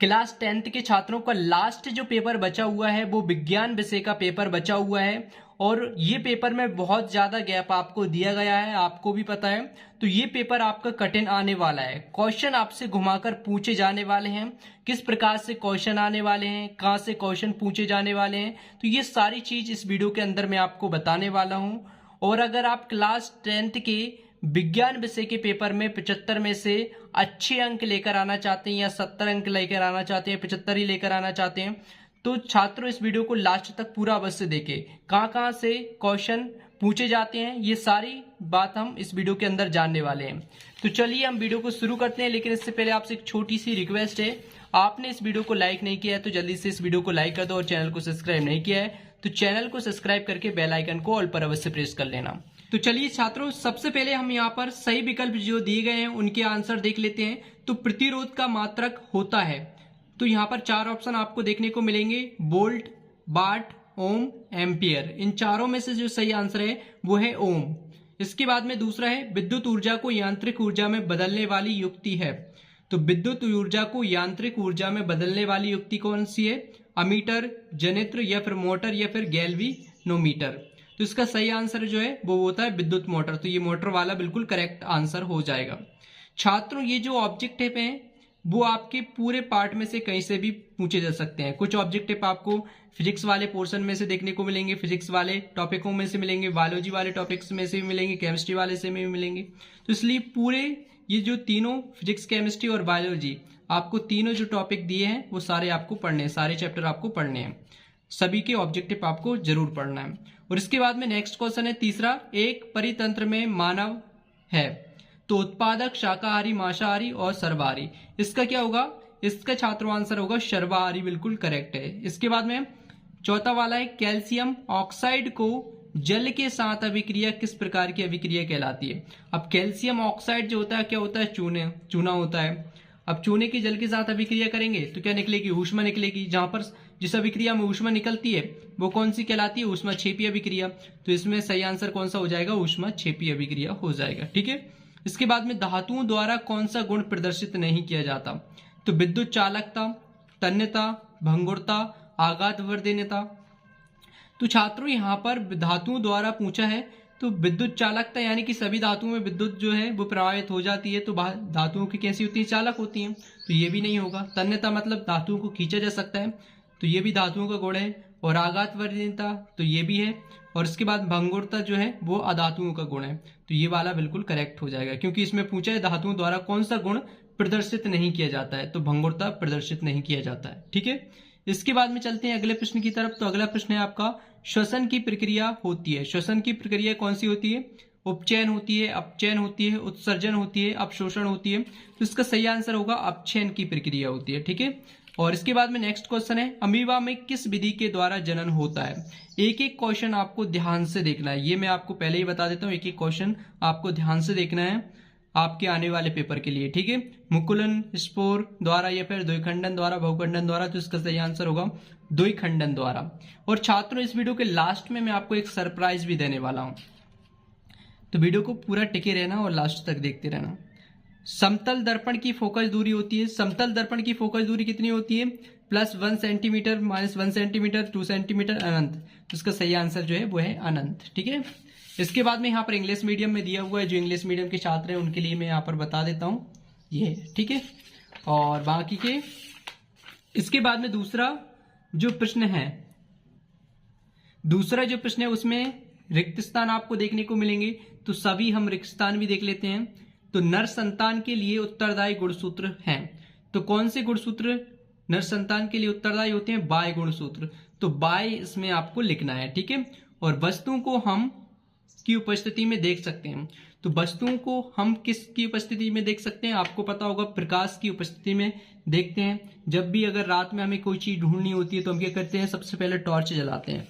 Class 10th के छात्रों का लास्ट जो पेपर बचा हुआ है वो विज्ञान विषय का पेपर बचा हुआ है और ये पेपर में बहुत ज्यादा गैप आपको दिया गया है, आपको भी पता है। तो ये पेपर आपका कठिन आने वाला है। क्वेश्चन आपसे घुमाकर पूछे जाने वाले हैं, किस प्रकार से क्वेश्चन आने वाले हैं, कहां से क्वेश्चन पूछे जाने वाले हैं, तो ये सारी चीज इस वीडियो के अंदर मैं आपको बताने वाला हूं। और अगर आप क्लास 10th के विज्ञान विषय के पेपर में 75 में से अच्छे अंक लेकर आना चाहते हैं या 70 अंक लेकर आना चाहते हैं, 75 ही लेकर आना चाहते हैं, तो छात्रों इस वीडियो को लास्ट तक पूरा अवश्य देखें। कहां कहां से क्वेश्चन पूछे जाते हैं ये सारी बात हम इस वीडियो के अंदर जानने वाले हैं। तो चलिए हम वीडियो को शुरू करते हैं, लेकिन इससे पहले आपसे एक छोटी सी रिक्वेस्ट है। आपने इस वीडियो को लाइक नहीं किया है तो जल्दी से इस वीडियो को लाइक कर दो और चैनल को सब्सक्राइब नहीं किया है तो चैनल को सब्सक्राइब करके बेल आइकन को ऑल पर अवश्य प्रेस कर लेना। तो चलिए छात्रों, सबसे पहले हम यहाँ पर सही विकल्प जो दिए गए हैं उनके आंसर देख लेते हैं। तो प्रतिरोध का मात्रक होता है, तो यहाँ पर 4 ऑप्शन आपको देखने को मिलेंगे, वोल्ट, वाट, ओम, एम्पियर। इन चारों में से जो सही आंसर है वो है ओम। इसके बाद में दूसरा है विद्युत ऊर्जा को यांत्रिक ऊर्जा में बदलने वाली युक्ति है। तो विद्युत ऊर्जा को यांत्रिक ऊर्जा में बदलने वाली युक्ति कौन सी है? अमीटर, जनित्र या फिर मोटर या फिर गैल्वेनोमीटर। तो इसका सही आंसर जो है वो होता है विद्युत मोटर। तो ये मोटर वाला बिल्कुल करेक्ट आंसर हो जाएगा। छात्रों, ये जो ऑब्जेक्टिव हैं वो आपके पूरे पार्ट में से कहीं से भी पूछे जा सकते हैं। कुछ ऑब्जेक्टिव आपको फिजिक्स वाले पोर्शन में से देखने को मिलेंगे, फिजिक्स वाले टॉपिकों में से मिलेंगे, बायोलॉजी वाले टॉपिक्स में से भी मिलेंगे, केमिस्ट्री वाले से भी मिलेंगे। तो इसलिए पूरे ये जो तीनों फिजिक्स, केमिस्ट्री और बायोलॉजी, आपको तीनों जो टॉपिक दिए हैं वो सारे आपको पढ़ने हैं, सारे चैप्टर आपको पढ़ने हैं, सभी के ऑब्जेक्टिव आपको जरूर पढ़ना है। और इसके बाद में नेक्स्ट क्वेश्चन है तीसरा, एक परितंत्र में मानव है तो उत्पादक, शाकाहारी, मांसाहारी और सर्वाहारी। इसका क्या होगा? इसका छात्रों आंसर होगा सर्वाहारी, बिल्कुल करेक्ट है। इसके बाद में चौथा वाला है कैल्शियम ऑक्साइड को जल के साथ अभिक्रिया किस प्रकार की अभिक्रिया कहलाती है? अब कैल्शियम ऑक्साइड जो होता है क्या होता है? चूना होता है। अब चूने की जल के साथ अभिक्रिया करेंगे तो क्या निकलेगी? ऊष्मा निकलेगी। जहां पर जिस अभिक्रिया में ऊष्मा निकलती है वो कौन सी कहलाती है? ऊष्माक्षेपी अभिक्रिया। तो इसमें सही आंसर कौन सा हो जाएगा? ऊष्माक्षेपी अभिक्रिया हो जाएगा। ठीक है। इसके बाद में धातुओं द्वारा कौन सा गुण प्रदर्शित नहीं किया जाता? तो विद्युत चालकता, तन्यता, भंगुरता, आघात वर्धनीयता। तो छात्रों यहाँ पर धातुओं द्वारा पूछा है तो विद्युत चालकता यानी कि सभी धातुओं में विद्युत जो है वो प्रवाहित हो जाती है, तो धातुओं की कैसी होती है? चालक होती हैं। तो ये भी नहीं होगा। तन्यता मतलब धातुओं को खींचा जा सकता है, तो ये भी धातुओं का गुण है। और आघात वर्धनीयता तो ये भी है। और इसके बाद भंगुरता जो है वो अधातुओं का गुण है, तो ये वाला बिल्कुल करेक्ट हो जाएगा, क्योंकि इसमें पूछा है धातुओं द्वारा कौन सा गुण प्रदर्शित नहीं किया जाता है, तो भंगुरता प्रदर्शित नहीं किया जाता है। ठीक है। इसके बाद में चलते हैं अगले प्रश्न की तरफ। तो अगला प्रश्न है आपका, श्वसन की प्रक्रिया होती है। श्वसन की प्रक्रिया कौन सी होती है? उपचयन होती है, अपचयन होती है, उत्सर्जन होती है, अपशोषण होती है। तो इसका सही आंसर होगा अपचयन की प्रक्रिया होती है। ठीक है। और इसके बाद में नेक्स्ट क्वेश्चन है, अमीबा में किस विधि के द्वारा जनन होता है? एक एक क्वेश्चन आपको ध्यान से देखना है, ये मैं आपको पहले ही बता देता हूँ। एक एक क्वेश्चन आपको ध्यान से देखना है आपके आने वाले पेपर के लिए। ठीक है। मुकुलन, स्पोर द्वारा या फिर द्विखंडन द्वारा, बहुखंडन द्वारा। तो इसका सही आंसर होगा द्विखंडन द्वारा। और छात्रों, इस वीडियो के लास्ट में मैं आपको एक सरप्राइज भी देने वाला हूं, तो वीडियो को पूरा टिके रहना और लास्ट तक देखते रहना। समतल दर्पण की फोकस दूरी होती है, समतल दर्पण की फोकस दूरी कितनी होती है? +1 सेंटीमीटर, -1 सेंटीमीटर, 2 सेंटीमीटर, अनंत। तो इसका सही आंसर जो है वो है अनंत। ठीक है। इसके बाद में यहाँ पर इंग्लिश मीडियम में दिया हुआ है, जो इंग्लिश मीडियम के छात्र हैं उनके लिए मैं यहाँ पर बता देता हूँ ये। ठीक है। और बाकी के इसके बाद में दूसरा जो प्रश्न है उसमें रिक्त स्थान आपको देखने को मिलेंगे, तो सभी हम रिक्त स्थान भी देख लेते हैं। तो नर संतान के लिए उत्तरदायी गुणसूत्र हैं, तो कौन से गुणसूत्र नर संतान के लिए उत्तरदायी होते हैं? बाय गुणसूत्र। तो बाय इसमें आपको लिखना है। ठीक है। और वस्तुओं को हम की उपस्थिति में देख सकते हैं, तो वस्तुओं को हम किसकी उपस्थिति में देख सकते हैं? आपको पता होगा प्रकाश की उपस्थिति में देखते हैं। जब भी अगर रात में हमें कोई चीज ढूंढनी होती है तो हम क्या करते हैं? सबसे पहले टॉर्च जलाते हैं,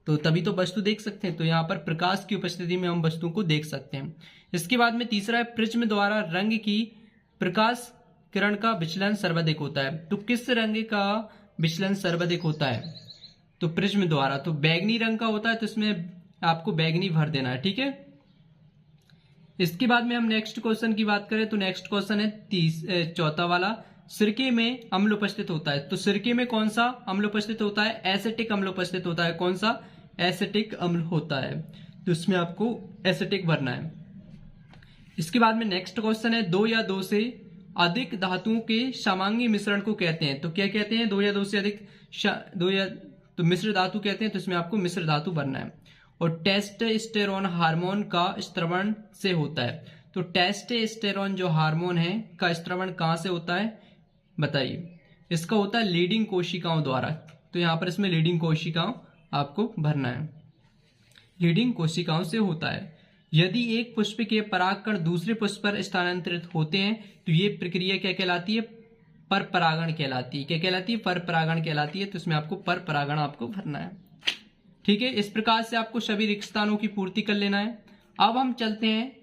तो तभी तो वस्तु देख सकते हैं। तो यहाँ पर प्रकाश की उपस्थिति में हम वस्तुओं को देख सकते हैं। इसके बाद में तीसरा है, प्रिज्म द्वारा रंग की प्रकाश किरण का विचलन सर्वाधिक होता है। तो किस रंग का विचलन सर्वाधिक होता है? तो प्रिज्म द्वारा। तो बैगनी रंग का होता है, तो इसमें आपको बैगनी भर देना है। ठीक है। इसके बाद में हम नेक्स्ट क्वेश्चन की बात करें तो नेक्स्ट क्वेश्चन है चौथा वाला, सिरके में अम्ल उपस्थित होता है, तो सिरके में कौन सा अम्ल उपस्थित होता है? एसिटिक अम्ल उपस्थित होता है। कौन सा? एसिटिक अम्ल होता है। तो इसमें आपको एसिटिक भरना है। इसके बाद में नेक्स्ट क्वेश्चन है, दो या दो से अधिक धातुओं के समांगी मिश्रण को कहते हैं। तो क्या कहते हैं? दो या दो से अधिक तो मिश्र धातु कहते हैं। तो इसमें आपको मिश्र धातु भरना है। और टेस्टोस्टेरोन हार्मोन का स्त्रवण से होता है। तो टेस्टोस्टेरोन जो हार्मोन है का स्त्रवण कहां से होता है बताइए? इसका होता है लीडिंग कोशिकाओं द्वारा। तो यहां पर इसमें लीडिंग कोशिकाओं आपको भरना है, लीडिंग कोशिकाओं से होता है। यदि एक पुष्प के परागकण दूसरे पुष्प पर स्थानांतरित होते हैं तो ये प्रक्रिया क्या कहलाती है? पर परागण कहलाती है। क्या कहलाती है? पर परागण कहलाती है। तो इसमें आपको पर परागण आपको भरना है। ठीक है, इस प्रकार से आपको सभी रिक्त स्थानों की पूर्ति कर लेना है। अब हम चलते हैं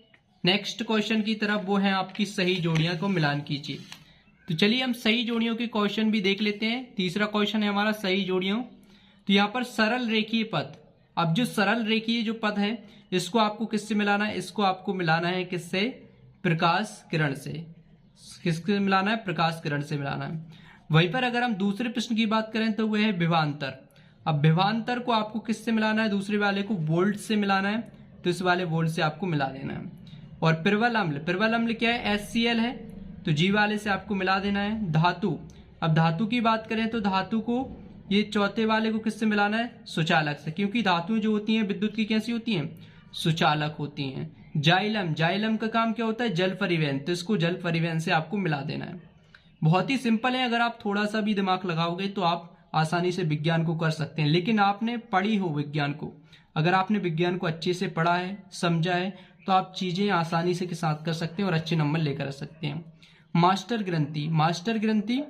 नेक्स्ट क्वेश्चन की तरफ, वो है आपकी सही जोड़ियां को मिलान कीजिए। तो चलिए हम सही जोड़ियों के क्वेश्चन भी देख लेते हैं। तीसरा क्वेश्चन है हमारा सही जोड़ियों। तो यहाँ पर सरल रेखीय पद, अब जो सरल रेखीय जो पद है इसको आपको किससे मिलाना है? इसको आपको मिलाना है किससे? प्रकाश किरण से। किससे मिलाना है? प्रकाश किरण से मिलाना है। वहीं पर अगर हम दूसरे प्रश्न की बात करें तो वह है विभवांतर। अब विभवांतर को आपको किससे मिलाना है? दूसरे वाले को वोल्ट से मिलाना है। तो इस वाले वोल्ट से आपको मिला देना है। और प्रबल अम्ल, प्रबल अम्ल क्या है? HCl है। तो जी वाले से आपको मिला देना है। धातु, अब धातु की बात करें तो धातु को ये चौथे वाले को किससे मिलाना है? सुचालक से, क्योंकि धातुएं जो होती हैं विद्युत की कैसी होती हैं? सुचालक होती हैं। जाइलम, जाइलम का काम क्या होता है? जल परिवहन। तो इसको जल परिवहन से आपको मिला देना है। बहुत ही सिंपल है, अगर आप थोड़ा सा भी दिमाग लगाओगे तो आप आसानी से विज्ञान को कर सकते हैं। लेकिन आपने पढ़ी हो विज्ञान को, अगर आपने विज्ञान को अच्छे से पढ़ा है, समझा है, तो आप चीजें आसानी से के साथ कर सकते हैं और अच्छे नंबर लेकर आ सकते हैं। मास्टर ग्रंथि, मास्टर ग्रंथि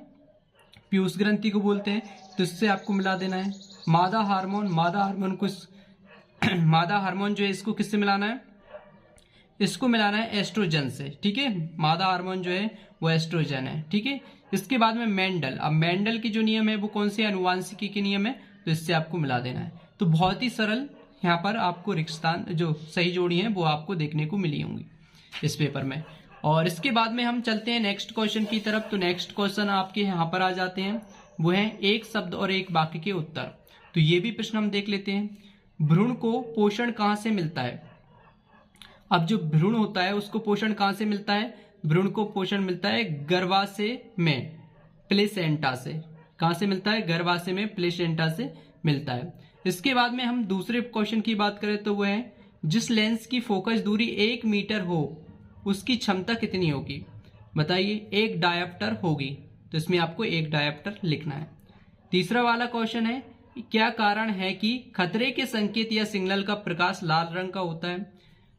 पीयूष ग्रंथि को बोलते हैं। तो इससे आपको मिला देना है। मादा हार्मोन, मादा हार्मोन को मादा हार्मोन जो है इसको किससे मिलाना है? इसको मिलाना है एस्ट्रोजन से। ठीक है, मादा हार्मोन जो है वो एस्ट्रोजन है। ठीक है, इसके बाद में मेंडल, अब मेंडल के जो नियम है वो कौन से? अनुवांशिकी के नियम है। तो इससे आपको मिला देना है। तो बहुत ही सरल यहाँ पर आपको रिक्त स्थान जो सही जोड़ी है वो आपको देखने को मिली होंगी इस पेपर में। और इसके बाद में हम चलते हैं नेक्स्ट क्वेश्चन की तरफ। तो नेक्स्ट क्वेश्चन आपके यहाँ पर आ जाते हैं, वो है एक शब्द और एक वाक्य के उत्तर। तो ये भी प्रश्न हम देख लेते हैं। भ्रूण को पोषण कहाँ से मिलता है? अब जो भ्रूण होता है उसको पोषण कहाँ से मिलता है? भ्रूण को पोषण मिलता है गर्भाशय में, प्लेसेंटा से। कहाँ से मिलता है? गर्भाशय में, प्लेसेंटा से मिलता है। इसके बाद में हम दूसरे क्वेश्चन की बात करें तो वह है, जिस लेंस की फोकस दूरी 1 मीटर हो उसकी क्षमता कितनी होगी? बताइए। 1 डायोप्टर होगी। तो इसमें आपको 1 डायोप्टर लिखना है। तीसरा वाला क्वेश्चन है, क्या कारण है कि खतरे के संकेत या सिग्नल का प्रकाश लाल रंग का होता है?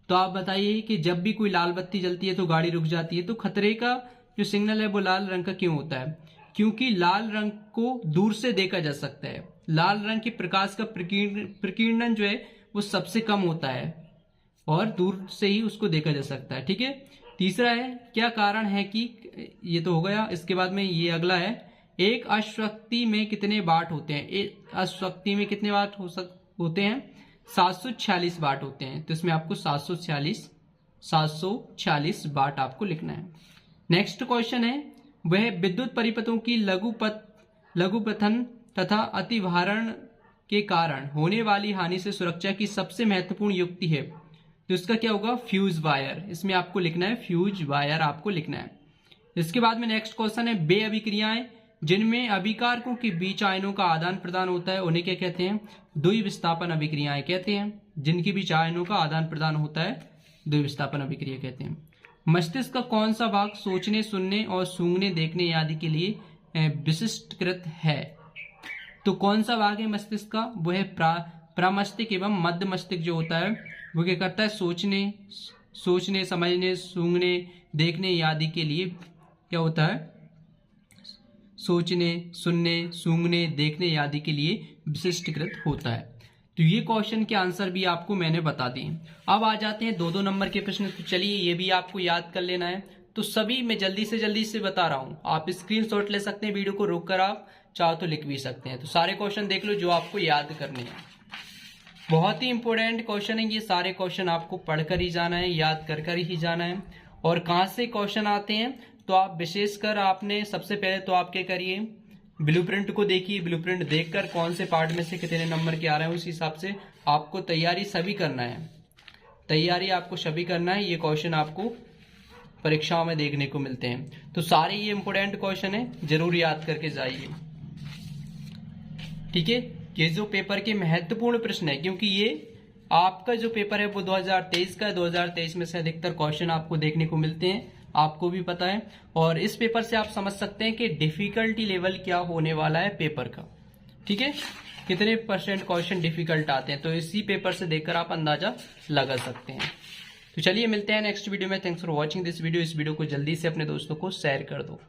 तो आप बताइए कि जब भी कोई लाल बत्ती जलती है तो गाड़ी रुक जाती है। तो खतरे का जो सिग्नल है वो लाल रंग का क्यों होता है? क्योंकि लाल रंग को दूर से देखा जा सकता है। लाल रंग के प्रकाश का प्रकीर्णन जो है वो सबसे कम होता है और दूर से ही उसको देखा जा सकता है। ठीक है। तीसरा है, क्या कारण है कि, ये तो हो गया। इसके बाद में ये अगला है, एक अश्वशक्ति में कितने वाट होते हैं? एक अश्वशक्ति में कितने वाट होते हैं? 746 वाट होते हैं। तो इसमें आपको 746 वाट आपको लिखना है। नेक्स्ट क्वेश्चन है, वह विद्युत परिपथों की लघुपथन तथा अतिभारण के कारण होने वाली हानि से सुरक्षा की सबसे महत्वपूर्ण युक्ति है। तो इसका क्या होगा? Fuse wire. इसमें आपको लिखना है फ्यूज वायर आपको लिखना है। इसके बाद में नेक्स्ट क्वेश्चन है, बे अभिक्रियाएं जिनमें अभिकारकों के बीच आयनों का आदान प्रदान होता है उन्हें क्या कहते हैं? द्विविस्थापन अभिक्रियाएं कहते हैं। जिनके बीच आयनों का आदान प्रदान होता है द्विविस्थापन अभिक्रिया कहते हैं। मस्तिष्क का कौन सा भाग सोचने, सुनने और सूंघने, देखने आदि के लिए विशिष्टकृत है? तो कौन सा भाग है मस्तिष्क का? वो है प्रमस्तिष्क एवं मध्य मस्तिष्क जो होता है वो क्या करता है? सोचने, समझने, सूंघने, देखने आदि के लिए क्या होता है? सोचने, सुनने, सूंघने, देखने आदि के लिए विशिष्टकृत होता है। तो ये क्वेश्चन के आंसर भी आपको मैंने बता दिए। अब आ जाते हैं 2-2 नंबर के प्रश्न। तो चलिए ये भी आपको याद कर लेना है। तो सभी मैं जल्दी से बता रहा हूं, आप स्क्रीनशॉट ले सकते हैं, वीडियो को रोक कर आप चाहो तो लिख भी सकते हैं। तो सारे क्वेश्चन देख लो जो आपको याद करने हैं। बहुत ही इंपॉर्टेंट क्वेश्चन है ये, सारे क्वेश्चन आपको पढ़कर ही जाना है, याद कर ही जाना है। और कहाँ से क्वेश्चन आते हैं? तो आप विशेषकर आपने सबसे पहले तो आप क्या करिए, ब्लूप्रिंट को देखिए। ब्लूप्रिंट देखकर कौन से पार्ट में से कितने नंबर के आ रहे हैं उस हिसाब से आपको तैयारी सभी करना है। तैयारी आपको सभी करना है। ये क्वेश्चन आपको परीक्षाओं में देखने को मिलते हैं। तो सारे ये इंपोर्टेंट क्वेश्चन है, जरूर याद करके जाइए। ठीक है, ये जो पेपर के महत्वपूर्ण प्रश्न है, क्योंकि ये आपका जो पेपर है वो 2023 का है। 2023 में से अधिकतर क्वेश्चन आपको देखने को मिलते हैं, आपको भी पता है। और इस पेपर से आप समझ सकते हैं कि डिफिकल्टी लेवल क्या होने वाला है पेपर का। ठीक है, कितने % क्वेश्चन डिफिकल्ट आते हैं, तो इसी पेपर से देखकर आप अंदाजा लगा सकते हैं। तो चलिए मिलते हैं नेक्स्ट वीडियो में। Thanks for watching this video. इस वीडियो को जल्दी से अपने दोस्तों को शेयर कर दो।